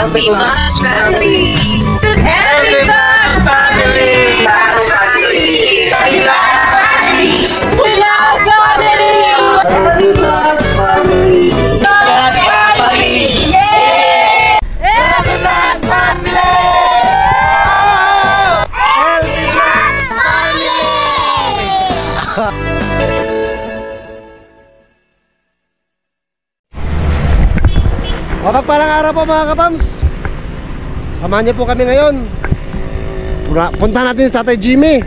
Healthy Lunch Family! Healthy Lunch Family! Lunch Family! Healthy Lunch Family! Healthy Lunch Family! Healthy Lunch Family! Lunch Family! Yay! Healthy Lunch Family! Healthy Lunch Family! Mapagpalang araw po mga kapams. Samahan niyo po kami ngayon. Punta natin si Tatay Jimmy.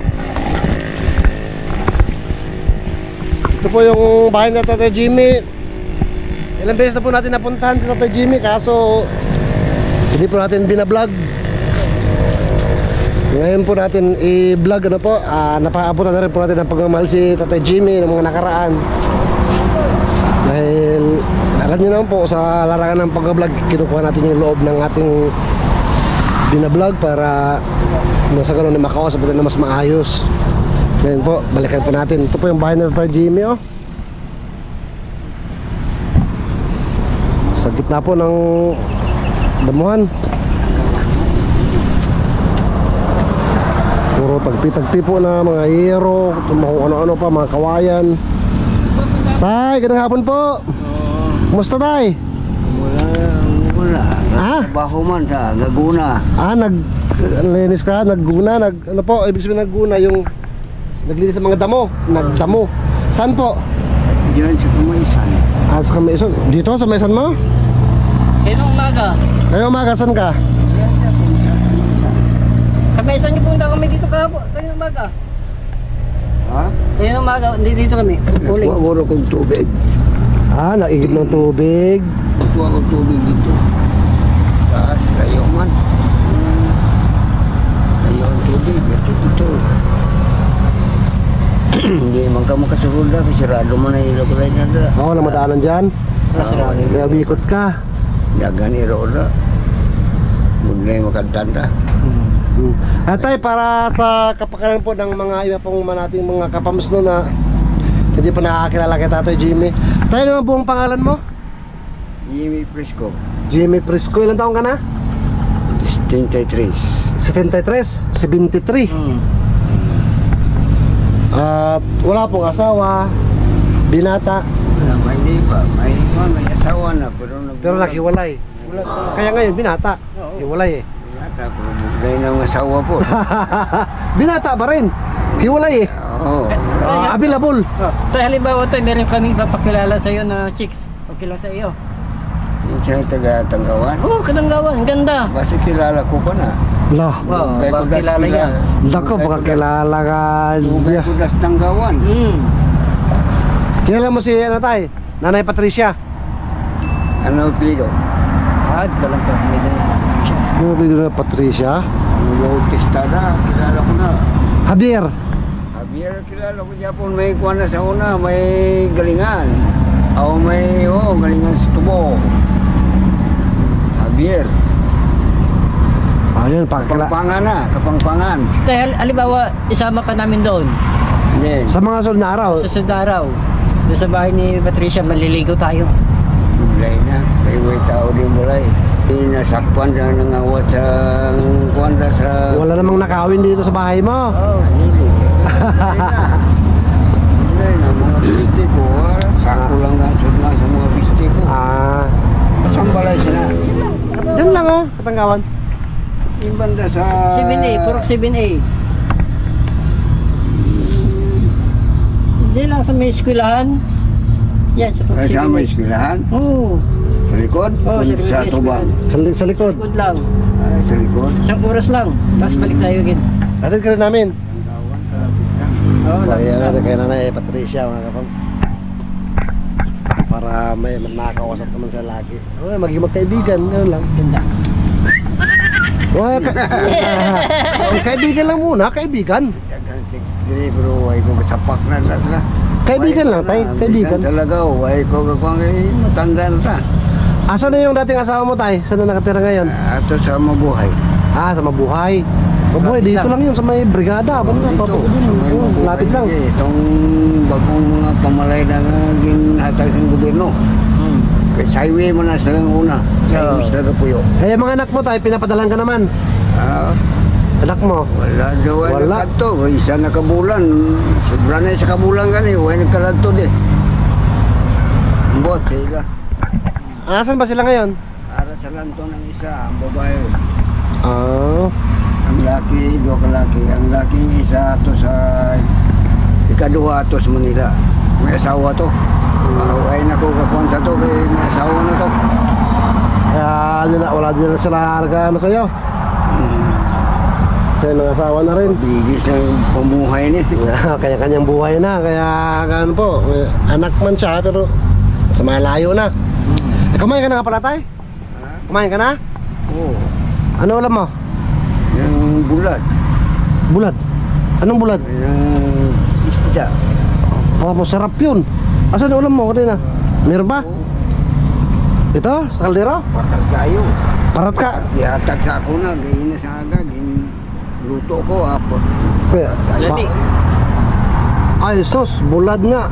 Ito po yung bahay na Tatay Jimmy. Ilang beses na po natin napuntahan si Tatay Jimmy, kaso hindi po natin binablog. Ngayon po natin i-vlog ano po. Napaabutan na rin po natin ang pagmamahal si Tatay Jimmy ng mga nakaraan. Dahil alam niyo naman po, sa larangan ng pag-vlog, kinukuha natin yung loob ng ating binablog para nasa gano'n na makausap natin na mas maayos. Ngayon po, balikan po natin. Ito po yung bahay na Tatay Jimmy, oh. Sa gitna po ng damuhan. Puro tagpi-tagpi po na mga hero, kung ano-ano pa, mga kawayan. Tay, gandang hapon po. Kumusta tay? Wala. Trabaho man sa Laguna. Naglinis ka, nagguna, ano po, ibig sabihin nagguna, yung naglinis ng mga damo, nagdamo. Saan po? Diyan sa Kamaisan. Sa Kamaisan. Dito sa Kamaisan mo? Kayong umaga. Kayong umaga, saan ka? Kamaisan niyo punta kami dito kahapon. Kayong umaga. Ha? Kayong umaga, dito kami. Uling. Nagkuha ko kong tubig. Naigib ng tubig. Nagkuha ko tubig dito. Taas kayo man. Kayo ang tubig. Ito. Hindi man ka makasunod na. Kasirado mo na ilaw ko lang na. Wala madaanan dyan. Kaya bikot ka. Dagan iro na. Muna yung makantanta. Tay, para sa kapakanan po ng mga iba pong nating mga kapams no na hindi pa nakakilala kay Tatay Jimmy. Tay, ano ang buong pangalan mo? Jimmy Fresco. Jimmy Fresco. Ilan taong ka na? 73. 73, 73. At wala pong asawa, binata. Wala, hindi pa. May asawa na. Pero naghiwalay. Kaya ngayon, binata. Hiwalay eh. Binata, pero buklay ng asawa po. Binata ba rin? Hiwalay eh. Oo. Available. Tayo halimbawa ito, meron kami papakilala sa iyo na chicks. Okay lang sa iyo. Siya ay taga-Tanggawan. Oo, Katanggawan. Ganda. Basta kilala ko pa na. Lah. Wow, Tugay ko bakit das kilala niya? Dako, baka kilala ka. Tugay ko das Tanggawan. Kilala mo si ano tay? Nanay Patricia. Ano pido? Ito lang po. Ano pido na Patricia? Yung Bautista na, kilala ko na. Javier. Javier, kilala ko niya po. May kuha na sa una, may galingan. Galingan sa tubo. Javier. Ayun, Kapangpangan na, Kapangpangan. Tayo halimbawa, isama ka namin doon. Hindi. sa mga sunod na araw. Sa susunod na araw. Doon sa bahay ni Patricia, maliligo tayo. Mulay na, may tao din mulay. Nasakpan sa nangawat sa kwanta sa... Wala namang nakawin dito sa bahay mo. Hindi. Mulay na, mga biste ko. Sako lang na sa mga biste ko. Saan balay siya na? Diyan lang oh, Katanggawan. Yung banda sa... 7A, purok 7A. Diyan lang sa may eskwelahan. Yan, sa purok 7A. Sa may eskwelahan? Oo. Sa likod? Oo, sa likod Sa ng tubang? Sa likod. Likod lang. Ay, sa likod? Isang oras lang. Tapos balik tayo again. Atid ka rin namin. Tanggawan, kalapit lang. Oo, Bayan natin kay Nanay Patricia mga kapams. Para may nakakausap naman sila lagi. Maging magkaibigan, gano'n lang. ganda. Kaibigan lang muna, kaibigan. Jadi bro, ay ko kasapak na la. Kaibigan lang tay, kaibigan. Bisan talaga, ay ko kung matanda na ta. Asan na yung dating asawa mo tay? Saan na nakatira ngayon? Ato sa mabuhay. Sa Mabuhay. Mabuhay, dito lang yun sa may brigada. Dito, sa may mabuhay. Lapit lang. Itong bagong mga pamalay na ginhatag ng gobyerno. Kaya sa highway mo na silang una. Sa Oo. highway sila Puyo. Eh, mga anak mo tayo, pinapadalan ka naman. Ah, Anak mo. wala daw ay Wala. nagkanto. Isa na kabulan. Sobra na sa kabulan gani. Huwag nagkalanto di. Ambot sila. Asan ba sila ngayon? Para sa lanto ng isa, ang babae. Ah, Ang laki, dua ka laki. Ang laki isa to sa ikaduha to sa Manila. May asawa to. Ay nako kakuan sa to kay may asawa na to. kaya wala din na sila ano sa'yo. Sa'yo ng asawa na rin. Bigis ng pamumuhay ni. Kanya-kanyang buhay na. Kaya ano po, anak man siya pero sa malayo na. Eh, kumain ka na nga pala tay? Kumain ka na? Oo. Ano ulam mo? Yung bulat. Bulad. Anong bulad? Yung isda. Oh, masarap yun. Asan ulam mo kanina? Meron ba? Ito? Sa kaldero? Pakal kayo. Parat ka? Ihatag sa ako na. Gayin na sa aga. Luto ko hapon. Kaya, Lati. ay sos, bulad nga.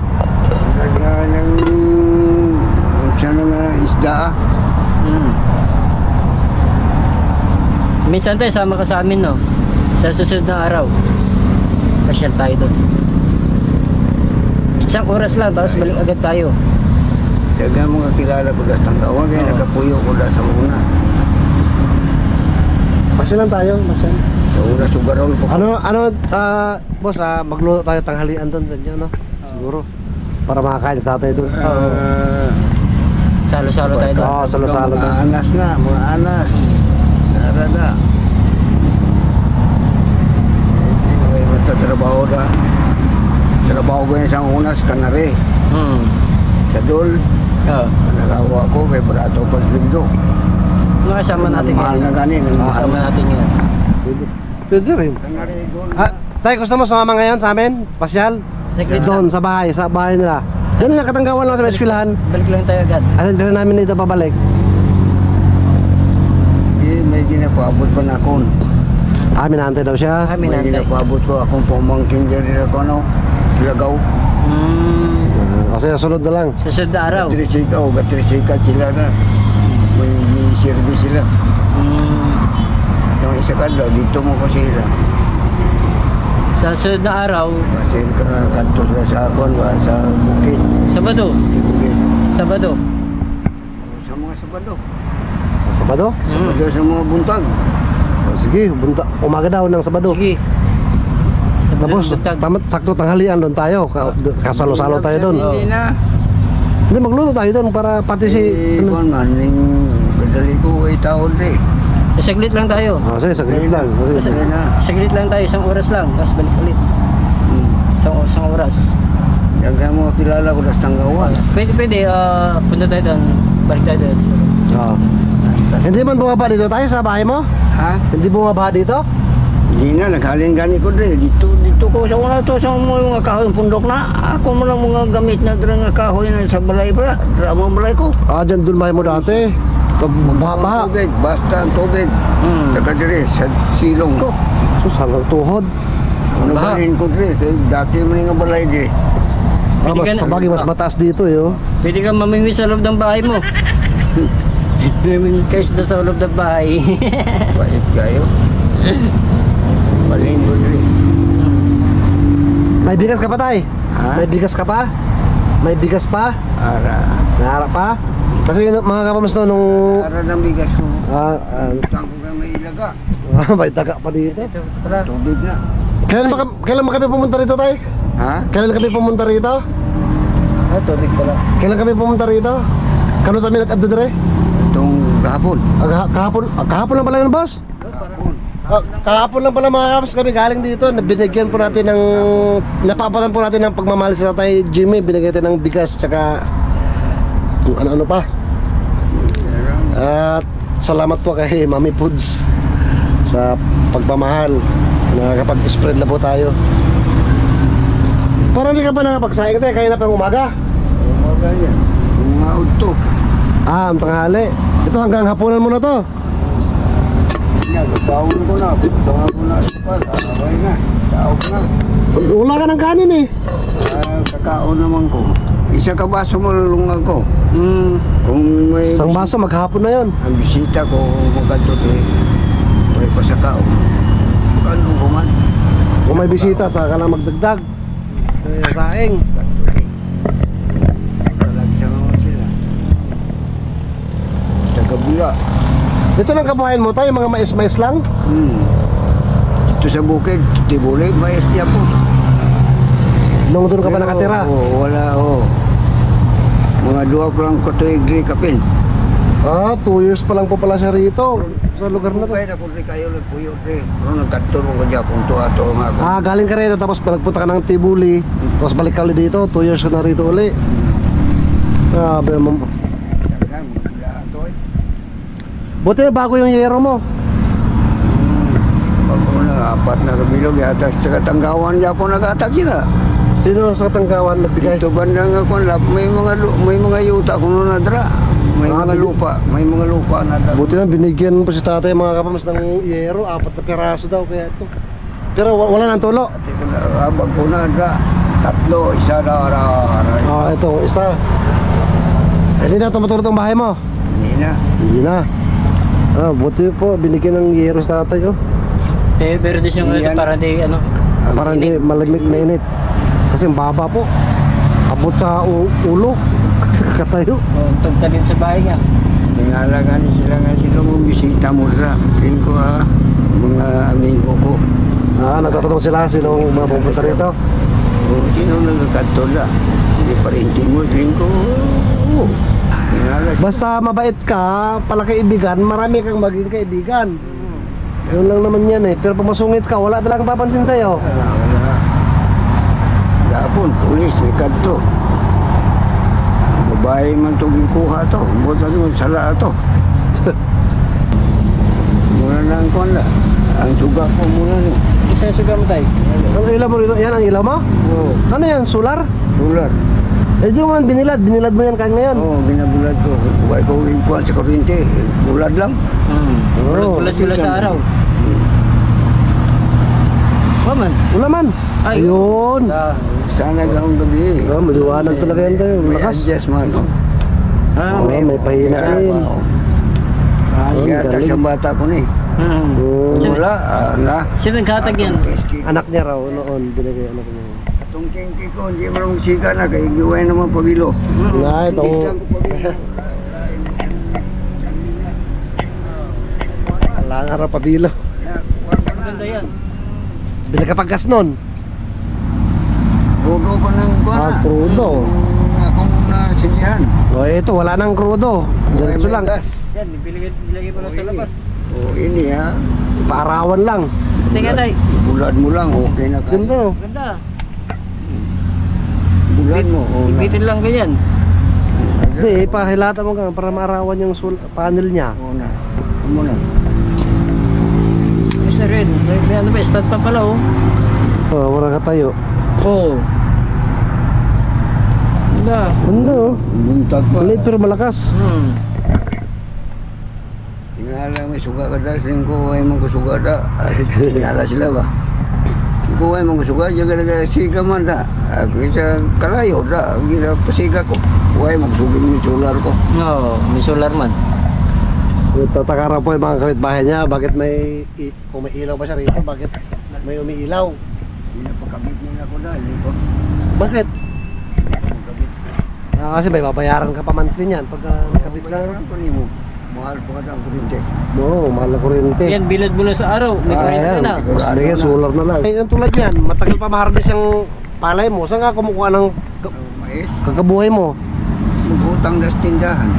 Taga ng siya ng isda. Minsan tayo, sama ka sa amin, no? Sa susunod na araw. Pasyal tayo doon. Isang oras lang, tapos balik agad tayo. Taga mga kilala ko das tanggawan. Kaya Oo. nagkapuyo ko das sa una. Pasyalan tayo, pasyalan. Sa una sugarol ko. Boss, magluto tayo tanghalian doon sa inyo, no? Siguro. Para makakain sa tayo doon. Salo-salo tayo doon. Oo, salo-salo Mga doon. anas nga, mga anas. Narada. May magtatrabaho na. Trabaho ko yung isang una sa Canare. Sa Dol. Oo. Nagawa ko kay Brato Pagsundo. Nakasama natin Mahal na yan. ganin. Nakasama natin yan. Pwede rin. Canare Dol. Tay, gusto mo sumama ngayon sa amin? Pasyal? Saglit Doon, lang. sa bahay nila. Doon lang, katanggawan lang sa eskwelahan. Balik lang tayo agad. At hindi namin dito pabalik. May ginapaabot pa na akong. Amin naantay daw siya. Kami May nantay. ginapaabot ko akong pumangkin dyan ako ano. Silagaw. Kasi sunod na lang. Sa susunod na araw. Gatrisika sila na. May service sila. Yung isa ka daw, dito mo ko sila. Sa susunod na araw, Kasi kanto sila sa akon, sa bukid. Sabado. Bukid. Sabado. Sa mga Sabado. Sabado? Sabado sa mga buntag. Sige, umaga daw ng Sabado. Sige. Sabado Tapos, ng buntag. sakto tanghalian doon tayo. Kasalo-salo tayo doon. Hindi na. Hindi, magluto tayo doon para pati si... Kung man, yung kadali ko ay taon rin. Saglit lang tayo. Sige, saglit lang. Sige. Hindi na. Saglit lang tayo, isang oras lang. Tapos balik ulit. Isang oras. Yan kaya mga kilala ko nas tanggawan. Pwede, punta tayo doon. Balik tayo doon. Oo. Hindi man bumaba dito tayo sa bahay mo? Ha? Hindi bumaba dito? Hindi na, naghalin gani ko rin. Dito ko sa una to sa mga kahoy ng pundok na. Ako mo lang mga gamit na dira nga kahoy na sa balay ba? Dira mo balay ko. Dyan doon bahay mo dati. Baha-baha. Tubig, basta ang tubig. Taga dire sa silong. Sus, hanggang tuhod. Nabalin ko rin. Kaya dati mo nga balay di. Pwede ka na- Sa bagay, mas mataas dito eh. Oh. Pwede kang mamingwi sa loob ng bahay mo. Mamingwi kayo sa loob ng bahay. Bait kayo. Balin ko rin. May bigas ka pa tay? Ha? May bigas ka pa? May bigas pa? Ara. Naharap pa? Kasi yun, mga kapamas no, nung... Ara ng bigas ko. Ah, Utang ko kaya may ilaga. may taga pa dito. Ito, tara. Tubig na. Kailan ba kami pumunta rito tay? Ha? Kailan kami pumunta rito? Tubig pala. Kailan kami pumunta rito? Kano sa amin nag-addo dire? Itong kahapon. Kahapon lang pala yun, boss? Kahapon. Kahapon lang pala mga kapas kami galing dito. Binigyan po natin ng... Napapatan po natin ng pagmamahal sa Tatay Jimmy. Binigyan natin ng bigas tsaka... Kung ano-ano pa. At salamat po kay Mami Foods sa pagmamahal. Nakakapag-spread na po tayo. Parang hindi ka pa nakapagsaing tayo. Kaya na pang umaga. Umaga yan. Umaud to. Ang tanghali. Ito hanggang hapunan mo na to. Nagbaon ko na. Bunga ko na. Okay na. Taog na. Wala ka ng kanin eh. Kakaon naman ko. Isa ka baso malulungan ko. Kung may Isang baso, maghapon na yon. ang bisita ko magkadto may pasakao. Ano ko man? Kung may bisita, saka lang magdagdag. Saing. Talagsa naman sila. Tagabula. Dito lang kabuhayan mo tayo, mga mais-mais lang. Dito sa bukid, tibuli, may estya po. Nung doon ka pa nakatira. Wala, mga 2 pa lang ko to igri kapin. 2 years pa lang po pala siya rito. Sa lugar na to. Kaya na kung kayo lang puyo, pero nagkaturo ko dyan kung to-ato nga ako. Galing ka rito, tapos nagpunta ka ng Tibuli. Tapos balik ka ulit dito, 2 years ka na rito ulit. Buti na bago yung yero mo. Bago na, 4 na kabilog, yata sa katanggawan dyan po nag-atak sila. Sino sa Tanggawan nagbigay? Ito banda nga kung may mga yuta kung nadra. May mga lupa na dra. Buti na binigyan mo pa si tatay mga kapamas ng yero, 4 na piraso daw kaya ito. Pero wala nang tulo. Abag ko na dra. 3, isa na. Ito, isa. Hindi na tumuturo itong bahay mo. Hindi na. Hindi na. Buti po, binigyan ng yero si tatay. Pero di siyang Yan. para di ano. Para hindi malamig na init. Kasi ang baba po. Abot sa ulo. Katayo. Tugtalin sa bahay niya. Tingalagan sila nga sila mong bisita mo dra. Tingin ko mga amigo ko. Nagtatanong sila sino mga pupunta rito. Sino nagkakatol na? Hindi pa rin mo. Tingin ko, tingala sila. Basta mabait ka, pala kaibigan, marami kang maging kaibigan. Yun lang naman yan eh. Pero pag masungit ka, wala talagang papansin sa'yo. Wala. Gapon, pulis, ikanto. Babae man itong ikuha to. Buta naman, sala to. Muna na ang kwan na. Ang suga ko muna ni. Isa suga mo tayo. Ang ilaw mo rito, yan ang ilaw mo? Oo, Ano yan, solar? sular. Yung man, binilad mo yan kaya ngayon. Oo, binabulad ko. Buhay ko ikuhan sa kuryente. Bulad lang. Bulat sila sa araw. Waman. Wala man. Ayun. Sana gawang gabi. Maliwanag talaga yan tayo. May Lakas. adjust man. May pahina rin. Kaya galing. sa bata ko ni. Wala, na. Sino nagkatag yan? Anak niya raw, noon, binigay anak niya. Itong kingki ko, hindi mo naman siga na. Kaya giway naman pabilo. Nga, Hindi itong... lang ko pabilo. Wala nga raw pabilo. Maganda yan. Bila ka paggas nun. Rudo pa ng kuha. Crudo. Akong nasindihan. Ito, wala nang crudo. Diretso lang. Yan, nilagay mo lang sa labas. Ini ha. Paarawan lang. Tingnan tayo. Bulad mo lang, okay na kayo. Ganda. Ganda. Bulad mo, Ipitin lang ganyan. Hindi, pahilata mo ka para maarawan yung panel niya. Una. Muna. Mr. Red, may ano ba? Start pa pala oh. Wala ka tayo. Oo. Ganda. Ganda oh. Buntag pa. Maliit pero malakas. Tingala may suga ka da. Siling ko ay mong kusuga da. Tingala sila ba? Ko ay mong kusuga. Jaga na siga man da. Ako isa kalayo da. Gila pasiga ko. Kuhay mong kusugin yung solar ko. Oo, may solar man. Tataka raw po yung mga kapitbahay niya. Bakit kung may ilaw ba siya rito, bakit may umiilaw? Pinapakamit nila ko da. Hindi ko. Bakit? Kasi may babayaran ka pa monthly niyan pagka nakabit lang. Kailangan ko nimo. Mahal pa ka da ang kurinte. Oo, mahal na kuryente. Yan, bilad mo lang sa araw. May kuryente Ayan, na. mas bigay solar na lang. Yung tulad yan, matagal pa maharap siyang palay mo. Saan ka kumukuha ng Mais. kakabuhay mo? Mag-utang das tindahan.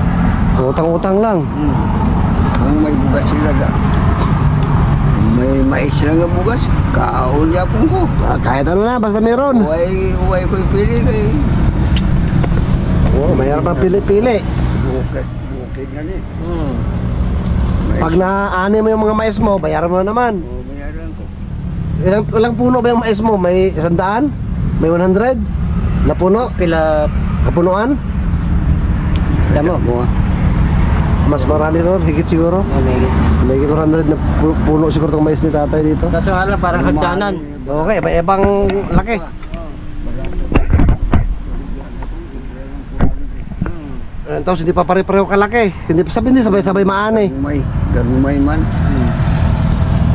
Utang-utang lang. Kung may bugas sila da. May mais lang nga bugas. Kaon yapon ko. Kahit ano na, basta meron. Uway ko pili kay. Oo, mayroon pa pili-pili. Bukid na ni. Mais. Pag naani mo yung mga mais mo, bayaran mo na naman. Bayaran ko. Ilang puno ba yung mais mo? May 100? May 100? Na puno? Pila. Kapunuan? Damo. Mas marami ron, higit siguro. May higit 100 na puno siguro itong mais ni tatay dito. Kaso nga lang, parang hagdanan. Okay, iba-ibang laki. Tapos hindi pa pare-pareho kalaki. Hindi sabay-sabay maani. Gagumay man.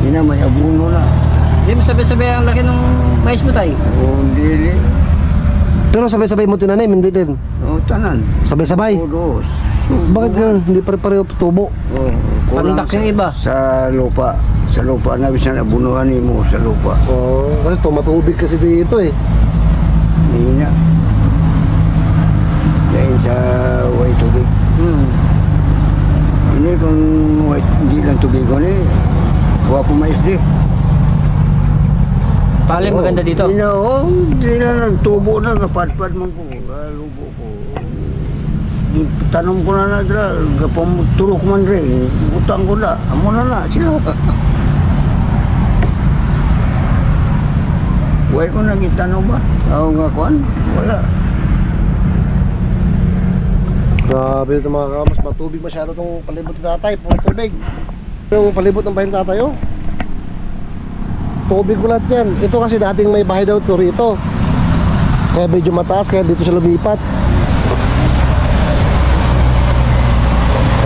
Hindi na, may abuno na. Hindi mo sabi-sabi ang laki ng mais mo tayo. O, hindi. Pero sabay-sabay mo tinanim, hindi din. O, tanan. Sabay-sabay. Todos. Bakit ganun? Hindi pare-pareho tubo. O, kulang Pandak yung iba. Sa lupa. Sa lupa na bisan abunuhan mo sa lupa. Oh, kasi tumatubig kasi dito eh. Hindi na. Dahil sa white tubig. Ini kung hindi lang tubig ko ni, kuha po mais di. Paling maganda dito. Hindi na nagtubo na, kapadpad mo ko, lubo ko. Tanong ko na dra, tulok man rin, utang ko na, amo na sila. Huwag ko nagitanong ba? Ako nga kuhan, wala. Grabe ito mga kamas, matubig masyado itong palibot ni tatay, puro tubig. Yung palibot ng bahay ng tatay, oh. Tubig ko lahat yan. Ito kasi dating may bahay daw ito rito. Kaya medyo mataas, kaya dito siya lumipat.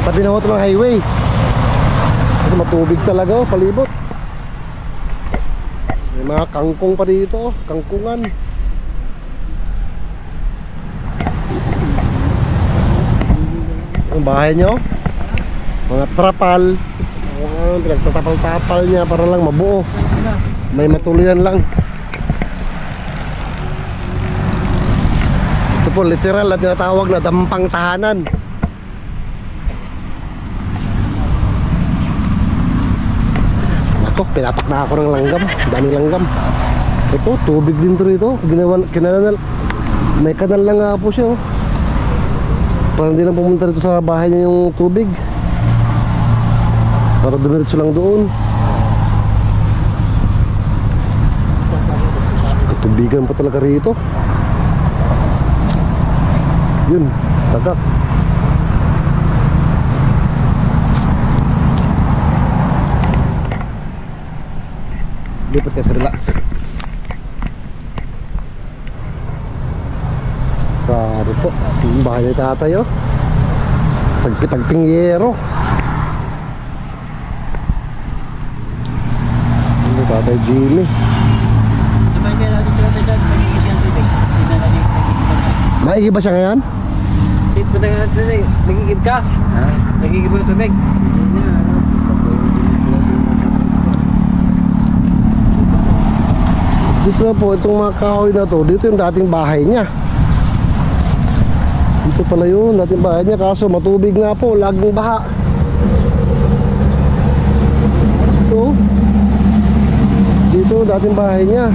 Katabi na ho ito ng highway. Ito matubig talaga, oh, palibot. May mga kangkong pa dito, oh, kangkungan. Ang bahay nyo, mga trapal, pinagtatapal-tapal niya para lang mabuo, may matuluyan lang. Ito po literal na tinatawag na dampang tahanan. Ako, pinapak na ako ng langgam, dami langgam. Ito, tubig din to rito, kinanal, may kanal lang nga po siya, oh. Para hindi lang pumunta dito sa bahay niya yung tubig. Para dumiretso lang doon. Tubigan pa talaga rito. Yun, tagak. Lipat ka sa rila. Grabe po, yung bahay ni tatay, oh. Tagpitagping yero. Ano tatay Jimmy? Sabay kayo natin sila tayo dyan. Nagigib yan tubig. Maigi ba siya ngayon? Punta ka natin tayo. Nagigib ka? Ha? Nagigib mo ng tubig. Dito na po, itong mga kahoy na to, dito yung dating bahay niya. Dito pala yun, dating bahay niya, kaso matubig nga po, laging baha. Ito, dito dating bahay niya.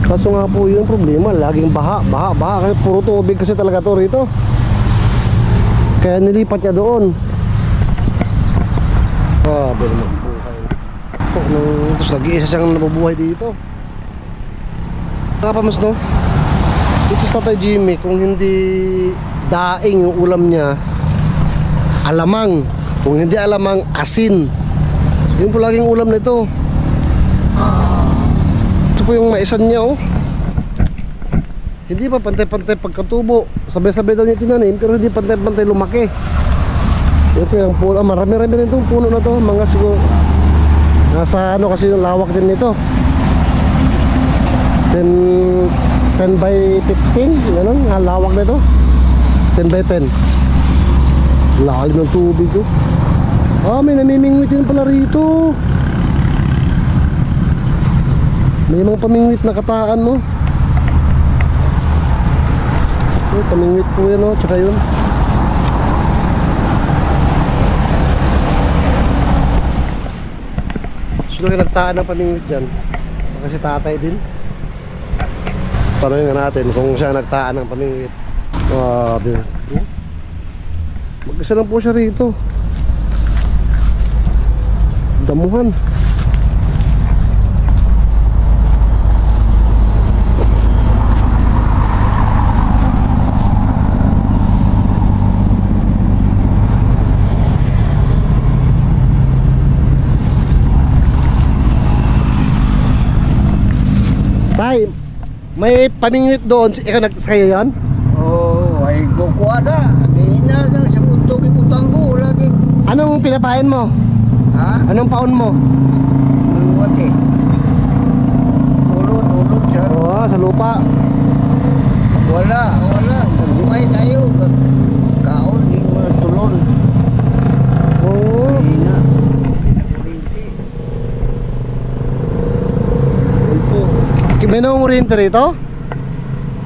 Kaso nga po yung problema, laging baha, kaya puro tubig kasi talaga to rito. Kaya nilipat niya doon. Grabe naman buhay. Tapos nag-iisa siyang nabubuhay dito. Nakapamas no? Ito sa Tatay Jimmy, kung hindi daing yung ulam niya, alamang. Kung hindi alamang, asin. Yun po laging ulam nito. Ito po yung maisan niya, oh. Hindi pa pantay-pantay pagkatubo. Sabay-sabay daw niya tinanim, pero hindi pantay-pantay lumaki. Ito yung puno, marami-rami rin itong puno na to. Mga siguro, nasa ano kasi yung lawak din nito. 10 by 15, gano'n, ang lawak na ito. 10 by 10. Lalim ng tubig, oh. Ah, may namimingwit din pala rito. May mga pamingwit na kataan, no. Oh, pamingwit po yan, oh, tsaka yun. Sino kayo nagtaan ng pamingwit dyan? Kasi tatay din. Tanongin nga natin kung siya nagtaan ng pamingwit. Grabe. Mag-isa lang po siya rito. Damuhan. Tay, may pamingwit doon. Ikaw nagsayo yan? Oo, kukuha na. Ganyan na lang sa punto, kiputang ko, lagi. Anong pinapain mo? Ha? Anong paon mo? Ang wate. Ulod siya. Oo, sa lupa. Wala. Gagumay tayo. Kaon, di mo tulon. Oo. Hina. Pinakurinti. May nangunguryente rito?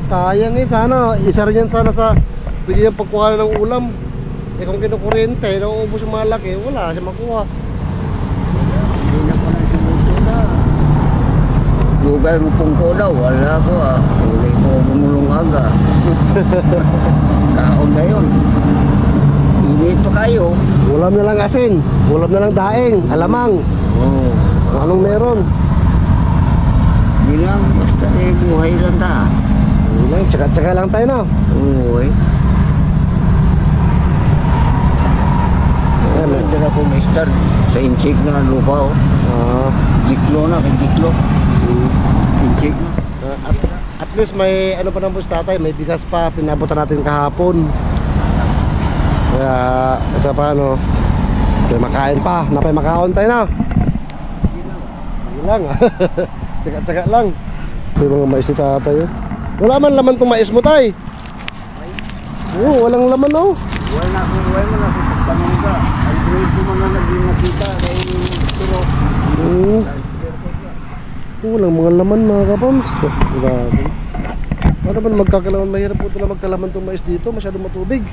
Sayang sana. Isa rin yan sana sa pwede yung pagkuha ng ulam. Kung kinukuryente, nauubos yung malaki, wala siya makuha. Hindi na ko na sinuto na. Lugar mo pong ko daw, wala ko Uli ko bumulong aga. Kaon na yun. Init pa kayo. Ulam na lang asin, ulam na lang daing, alamang. Oo. Kung anong meron. Hindi lang, basta buhay lang ta. Hindi lang, tsaka lang tayo na. Oo Nagdala ko may start sa insig na lupa Giklo na, kay giklo. Insig na. At least may ano pa ng bus tatay, may bigas pa, pinabutan natin kahapon. Kaya ito pa may makain pa, napay makaon tayo na. Hindi lang Tsaka lang. May mga mais ni tatay Wala man laman tong mais mo tay. Oo, walang laman Wala mo na sa panuga. Ang grade ko man na naging nakita dahil pero walang mga laman mga kapams. Grabe. Paano ba magkakalaman? Mahirap po ito na magkalaman itong mais dito. Masyadong matubig.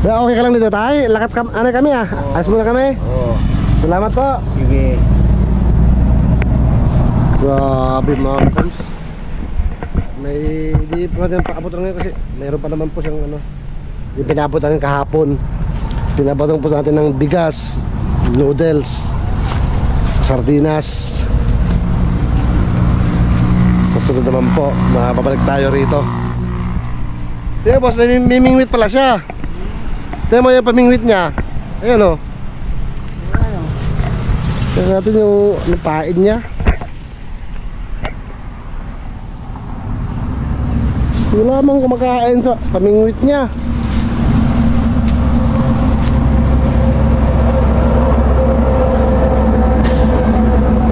Okay ka lang dito tayo. Lakat kami Alas muna kami. Salamat po. Sige. Grabe mga kapams. May di pa natin paabot lang ngayon kasi mayroon pa naman po siyang yung pinabot natin kahapon. Pinabotong po natin ng bigas, noodles, sardinas. Sa sunod naman po, mababalik tayo rito. Tingnan boss, may mimingwit pala siya. Tingnan mo yung pamingwit niya. Ayan Tingnan natin yung pain niya. Wala mang kumakain sa pamingwit niya.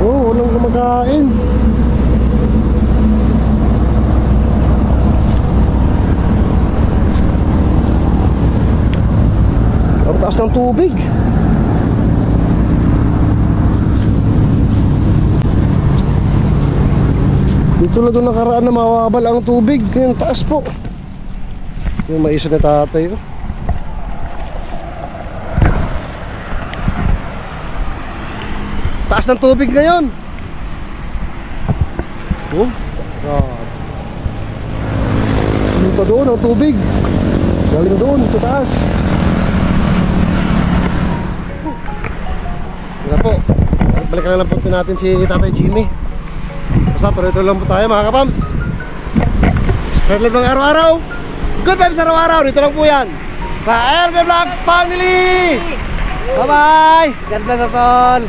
Walang kumakain. Ang taas ng tubig. Dito na doon nakaraan na mawabal ang tubig. Yung taas po. Yung mais na tatay Taas ng tubig ngayon. Dito doon ang tubig. Galing doon sa taas. Yan po. Balikan lang po natin si Tatay Jimmy. Basta tuloy-tuloy lang po tayo mga kapams. Spread love ng araw-araw. Good vibes araw-araw. Dito lang po yan sa LV Vlogs Family. Bye bye. God bless us all.